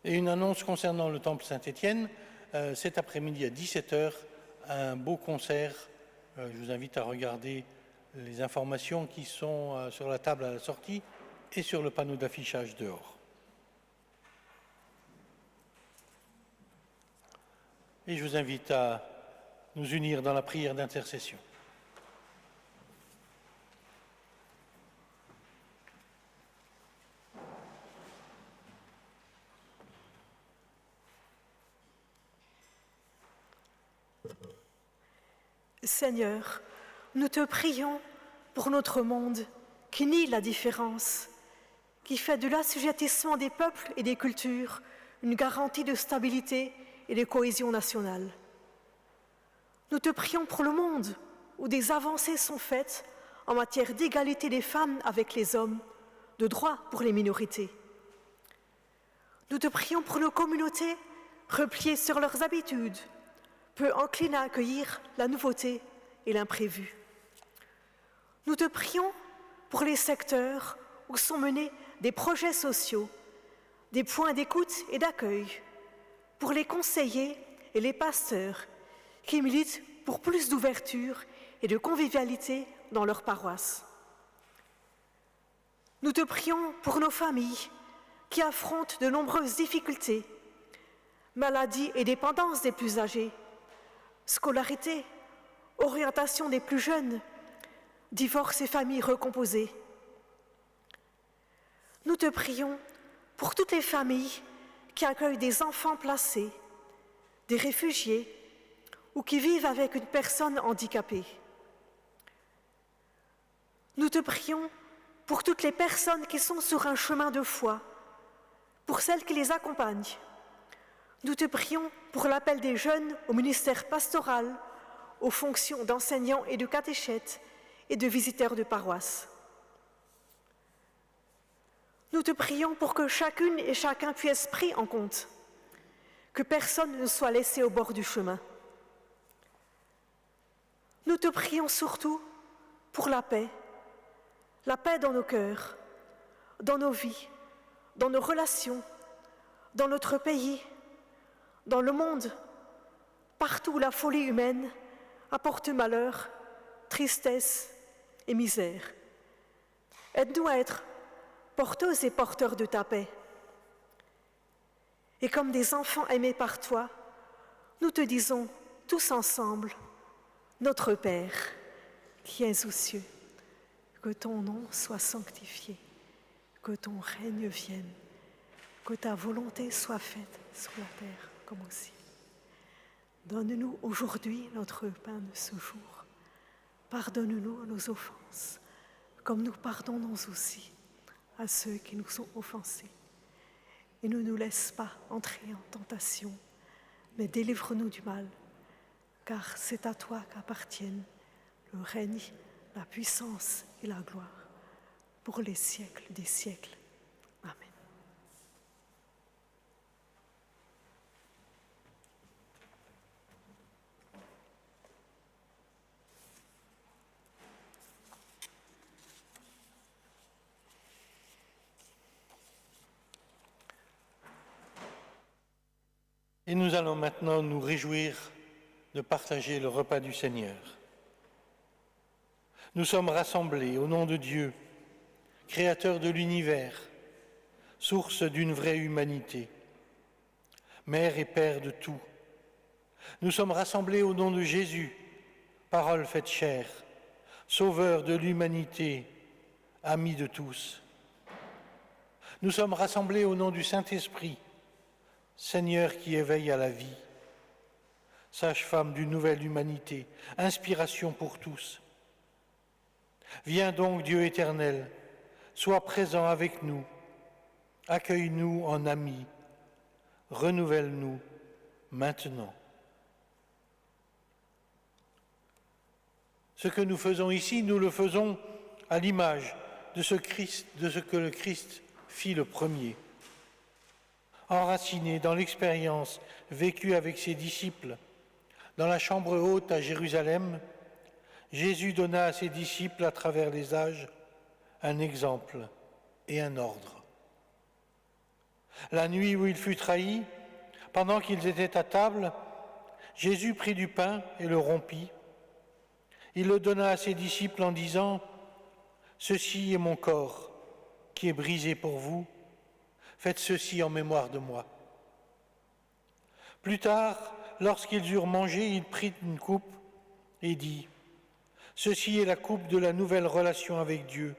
Et une annonce concernant le temple Saint-Étienne, cet après-midi à 17h, un beau concert. Je vous invite à regarder les informations qui sont sur la table à la sortie et sur le panneau d'affichage dehors. Et je vous invite à nous unir dans la prière d'intercession. Seigneur, nous te prions pour notre monde qui nie la différence, qui fait de l'assujettissement des peuples et des cultures une garantie de stabilité et de cohésion nationale. Nous te prions pour le monde où des avancées sont faites en matière d'égalité des femmes avec les hommes, de droits pour les minorités. Nous te prions pour nos communautés repliées sur leurs habitudes, peu enclines à accueillir la nouveauté et l'imprévu. Nous te prions pour les secteurs où sont menés des projets sociaux, des points d'écoute et d'accueil, pour les conseillers et les pasteurs qui militent pour plus d'ouverture et de convivialité dans leur paroisse. Nous te prions pour nos familles qui affrontent de nombreuses difficultés, maladies et dépendances des plus âgés, scolarité, orientation des plus jeunes, divorces et familles recomposées. Nous te prions pour toutes les familles qui accueillent des enfants placés, des réfugiés ou qui vivent avec une personne handicapée. Nous te prions pour toutes les personnes qui sont sur un chemin de foi, pour celles qui les accompagnent. Nous te prions pour l'appel des jeunes au ministère pastoral, aux fonctions d'enseignants et de catéchètes et de visiteurs de paroisse. Nous te prions pour que chacune et chacun puisse être pris en compte, que personne ne soit laissé au bord du chemin. Nous te prions surtout pour la paix dans nos cœurs, dans nos vies, dans nos relations, dans notre pays, dans le monde, partout où la folie humaine apporte malheur, tristesse et misère. Aide-nous à être porteuses et porteurs de ta paix. Et comme des enfants aimés par toi, nous te disons tous ensemble, Notre Père, qui es aux cieux, que ton nom soit sanctifié, que ton règne vienne, que ta volonté soit faite sur la terre comme au ciel. Donne-nous aujourd'hui notre pain de ce jour. Pardonne-nous nos offenses, comme nous pardonnons aussi à ceux qui nous ont offensés. Et ne nous laisse pas entrer en tentation, mais délivre-nous du mal, car c'est à toi qu'appartiennent le règne, la puissance et la gloire, pour les siècles des siècles. Amen. Et nous allons maintenant nous réjouir de partager le repas du Seigneur. Nous sommes rassemblés au nom de Dieu, Créateur de l'univers, source d'une vraie humanité, Mère et Père de tout. Nous sommes rassemblés au nom de Jésus, parole faite chair, Sauveur de l'humanité, ami de tous. Nous sommes rassemblés au nom du Saint-Esprit, Seigneur qui éveille à la vie, sage-femme d'une nouvelle humanité, inspiration pour tous. Viens donc, Dieu éternel, sois présent avec nous, accueille-nous en amis, renouvelle-nous maintenant. Ce que nous faisons ici, nous le faisons à l'image de ce que le Christ fit le premier. Enraciné dans l'expérience vécue avec ses disciples, dans la chambre haute à Jérusalem, Jésus donna à ses disciples, à travers les âges, un exemple et un ordre. La nuit où il fut trahi, pendant qu'ils étaient à table, Jésus prit du pain et le rompit. Il le donna à ses disciples en disant « Ceci est mon corps qui est brisé pour vous. Faites ceci en mémoire de moi. » Plus tard, lorsqu'ils eurent mangé, il prit une coupe et dit « Ceci est la coupe de la nouvelle relation avec Dieu,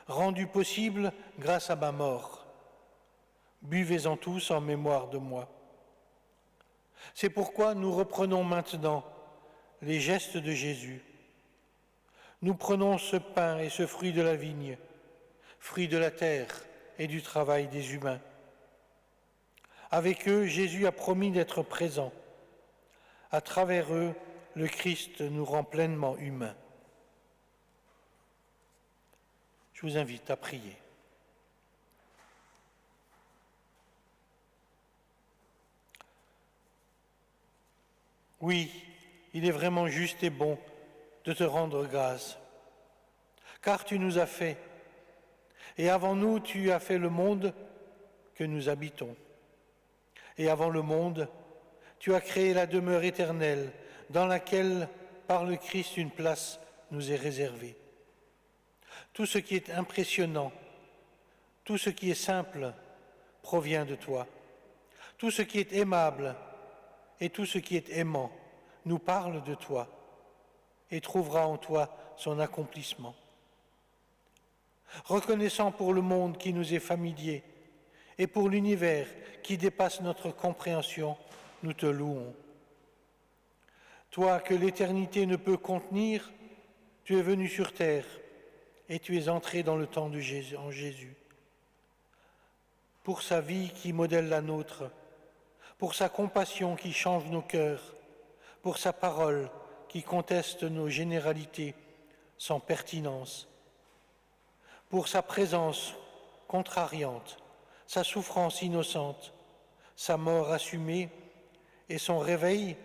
rendue possible grâce à ma mort. Buvez-en tous en mémoire de moi. » C'est pourquoi nous reprenons maintenant les gestes de Jésus. Nous prenons ce pain et ce fruit de la vigne, fruit de la terre et du travail des humains. Avec eux, Jésus a promis d'être présent. À travers eux, le Christ nous rend pleinement humains. Je vous invite à prier. Oui, il est vraiment juste et bon de te rendre grâce, car tu nous as fait, et avant nous, tu as fait le monde que nous habitons. Et avant le monde, tu as créé la demeure éternelle dans laquelle, par le Christ, une place nous est réservée. Tout ce qui est impressionnant, tout ce qui est simple provient de toi. Tout ce qui est aimable et tout ce qui est aimant nous parle de toi et trouvera en toi son accomplissement. Reconnaissant pour le monde qui nous est familier et pour l'univers qui dépasse notre compréhension, nous te louons. Toi que l'éternité ne peut contenir, tu es venu sur terre et tu es entré dans le temps de Jésus, en Jésus. Pour sa vie qui modèle la nôtre, pour sa compassion qui change nos cœurs, pour sa parole qui conteste nos généralités sans pertinence, pour sa présence contrariante, sa souffrance innocente, sa mort assumée et son réveil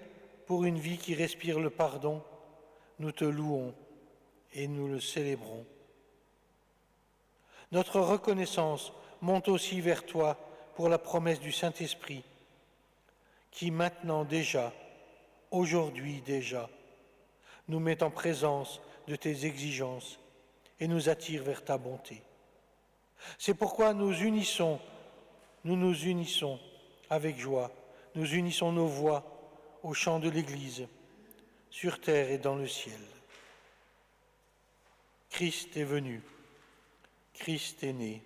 pour une vie qui respire le pardon, nous te louons et nous le célébrons. Notre reconnaissance monte aussi vers toi pour la promesse du Saint-Esprit, qui maintenant déjà, aujourd'hui déjà, nous met en présence de tes exigences et nous attire vers ta bonté. C'est pourquoi nous nous unissons avec joie, nous unissons nos voix au chant de l'Église, sur terre et dans le ciel. Christ est venu, Christ est né.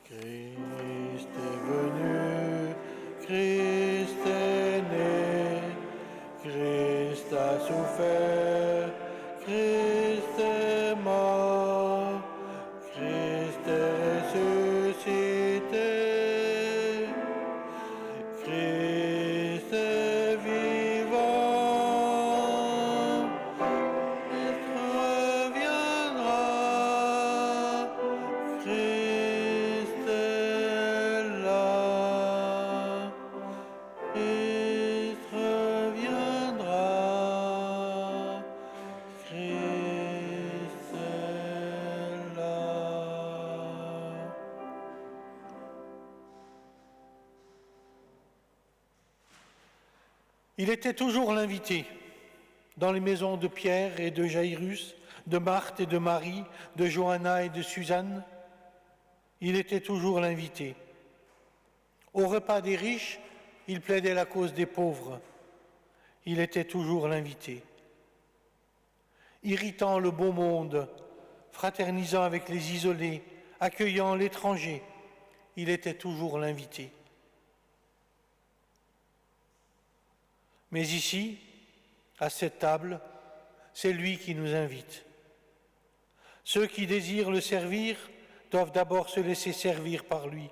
Christ est venu, Christ est né, Christ a souffert, Christ est mort, Christ est ressuscité, Christ est vivant, il reviendra, Christ est là, Christ reviendra, Christ est là. Il était toujours l'invité dans les maisons de Pierre et de Jairus, de Marthe et de Marie, de Johanna et de Suzanne. Il était toujours l'invité. Au repas des riches, il plaidait la cause des pauvres. Il était toujours l'invité. Irritant le beau monde, fraternisant avec les isolés, accueillant l'étranger, il était toujours l'invité. Mais ici, à cette table, c'est lui qui nous invite. Ceux qui désirent le servir doivent d'abord se laisser servir par lui.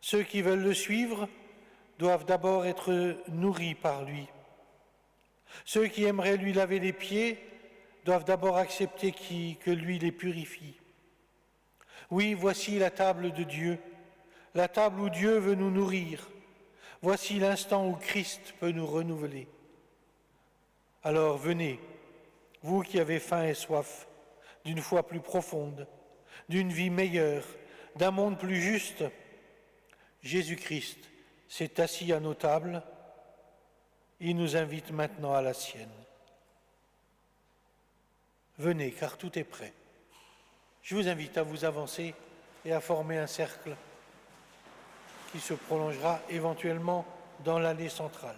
Ceux qui veulent le suivre doivent d'abord être nourris par lui. Ceux qui aimeraient lui laver les pieds doivent d'abord accepter que lui les purifie. Oui, voici la table de Dieu, la table où Dieu veut nous nourrir. Voici l'instant où Christ peut nous renouveler. Alors venez, vous qui avez faim et soif d'une foi plus profonde, d'une vie meilleure, d'un monde plus juste. Jésus-Christ s'est assis à nos tables, il nous invite maintenant à la sienne. Venez, car tout est prêt. Je vous invite à vous avancer et à former un cercle qui se prolongera éventuellement dans l'allée centrale.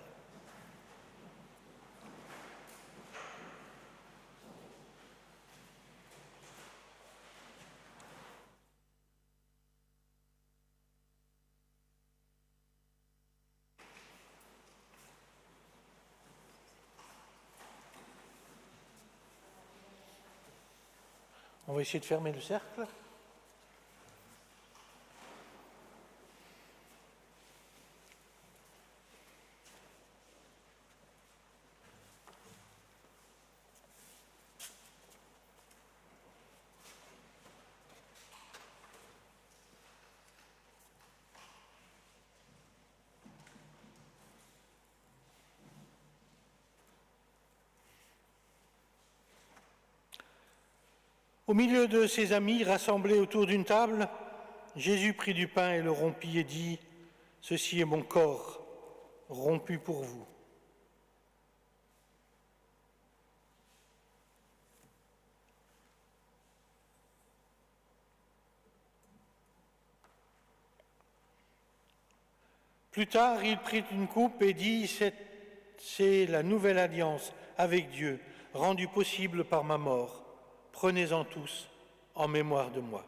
On va essayer de fermer le cercle. Au milieu de ses amis rassemblés autour d'une table, Jésus prit du pain et le rompit et dit : « Ceci est mon corps, rompu pour vous. » Plus tard, il prit une coupe et dit : « C'est la nouvelle alliance avec Dieu, rendue possible par ma mort. Prenez-en tous en mémoire de moi. »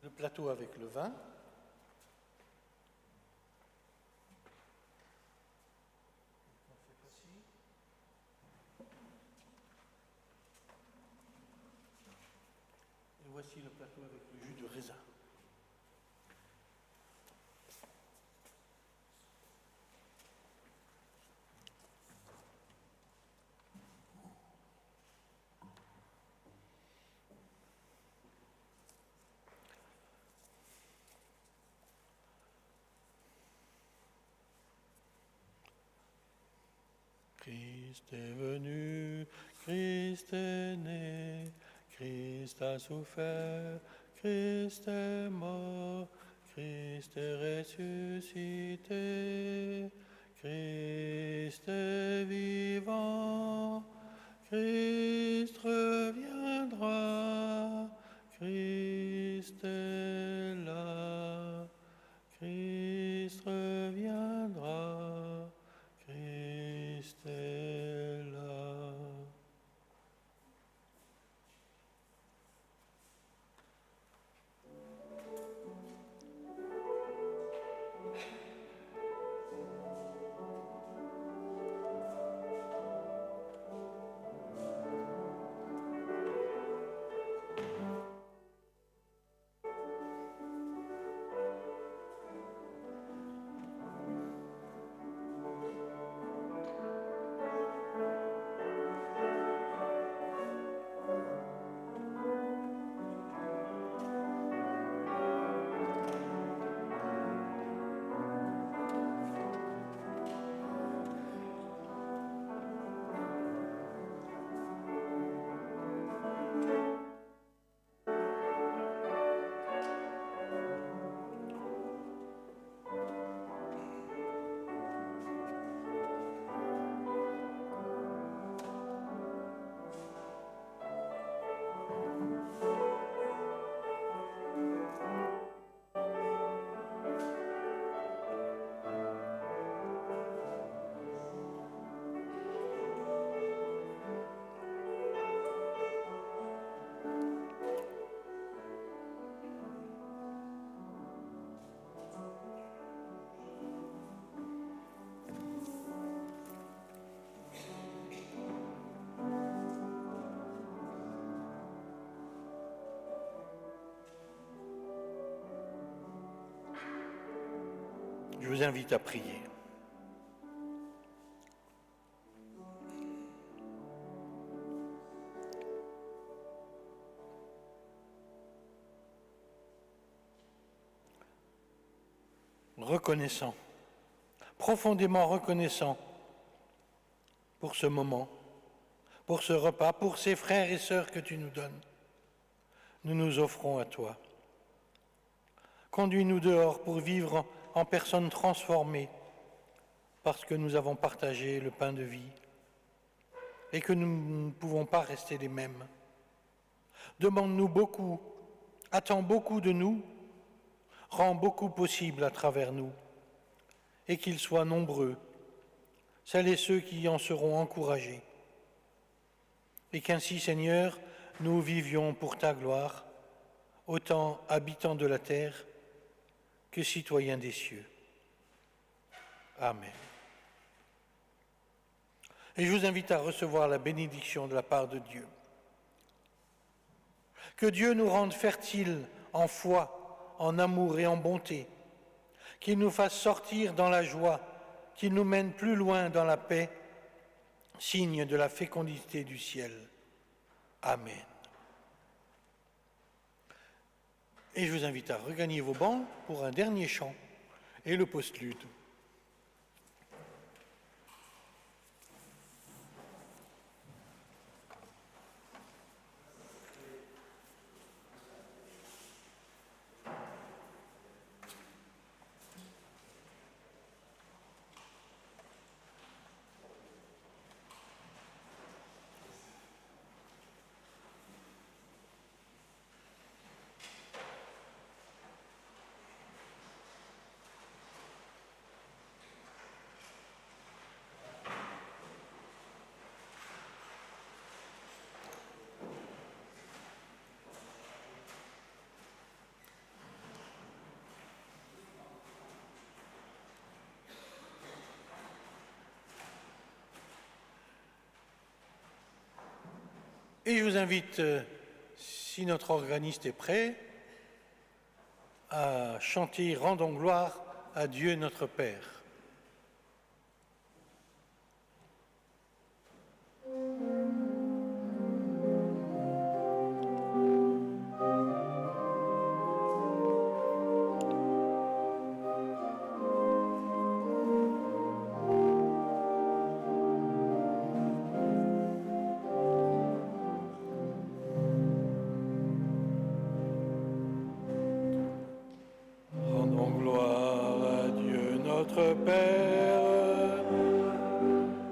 Le plateau avec le vin. Et voici le plateau avec le jus de raisin. Christ est venu, Christ est né, Christ a souffert, Christ est mort, Christ est ressuscité, Christ est vivant, Christ reviendra, Christ est là, Christ reviendra. Christ est là. Je vous invite à prier. Reconnaissant, profondément reconnaissant pour ce moment, pour ce repas, pour ces frères et sœurs que tu nous donnes. Nous nous offrons à toi. Conduis-nous dehors pour vivre en personnes transformées parce que nous avons partagé le pain de vie et que nous ne pouvons pas rester les mêmes. Demande-nous beaucoup, attends beaucoup de nous, rends beaucoup possible à travers nous et qu'ils soient nombreux, celles et ceux qui en seront encouragés. Et qu'ainsi, Seigneur, nous vivions pour ta gloire, autant habitants de la terre que citoyens des cieux. Amen. Et je vous invite à recevoir la bénédiction de la part de Dieu. Que Dieu nous rende fertiles en foi, en amour et en bonté, qu'il nous fasse sortir dans la joie, qu'il nous mène plus loin dans la paix, signe de la fécondité du ciel. Amen. Et je vous invite à regagner vos bancs pour un dernier chant et le postlude. Et je vous invite, si notre organiste est prêt, à chanter « Rendons gloire à Dieu notre Père ». Rendons gloire à Dieu notre Père,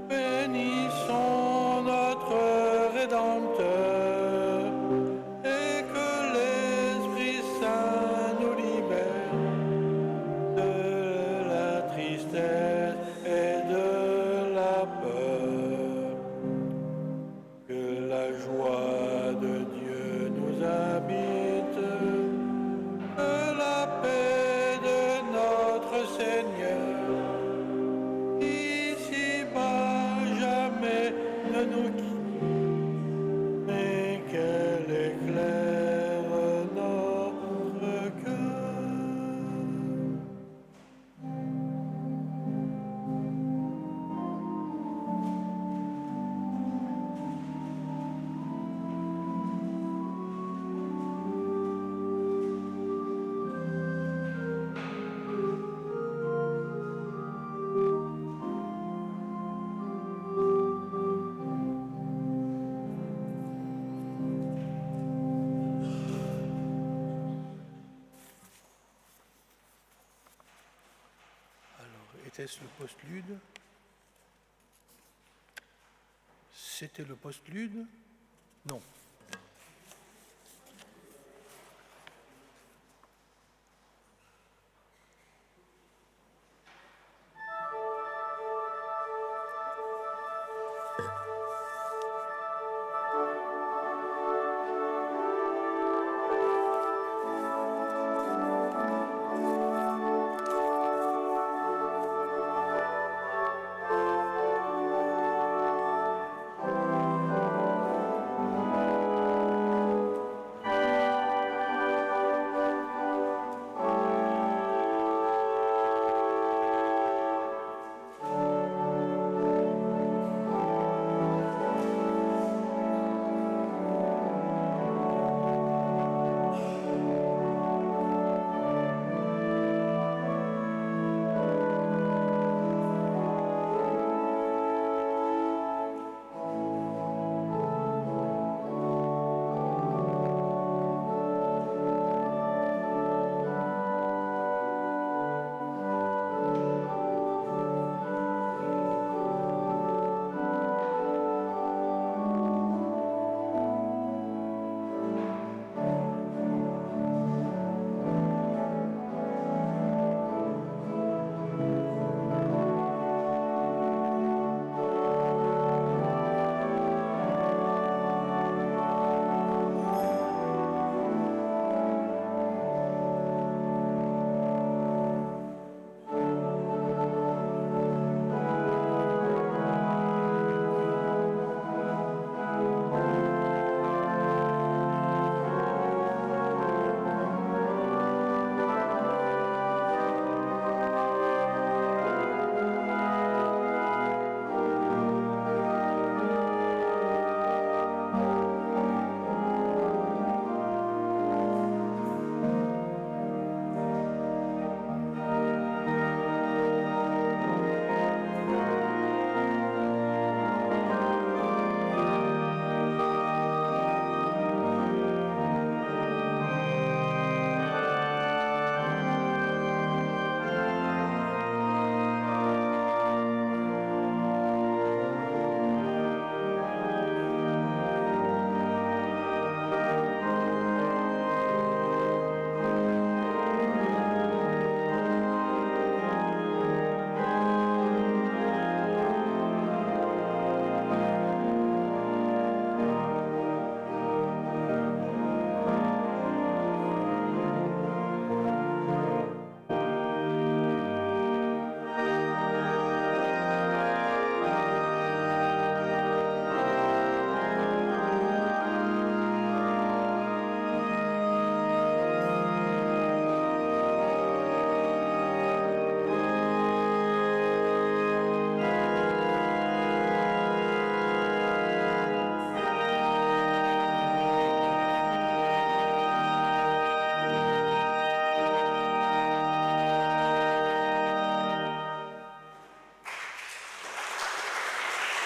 bénissons notre Rédempteur, et que l'Esprit Saint nous libère de la tristesse et de la peur. Que la joie de Dieu nous habite, que la paix de notre Seigneur, ici-bas jamais ne nous quitte, mais qu'elle éclaire notre cœur. Alors, était-ce le postlude? C'était le postlude? Non.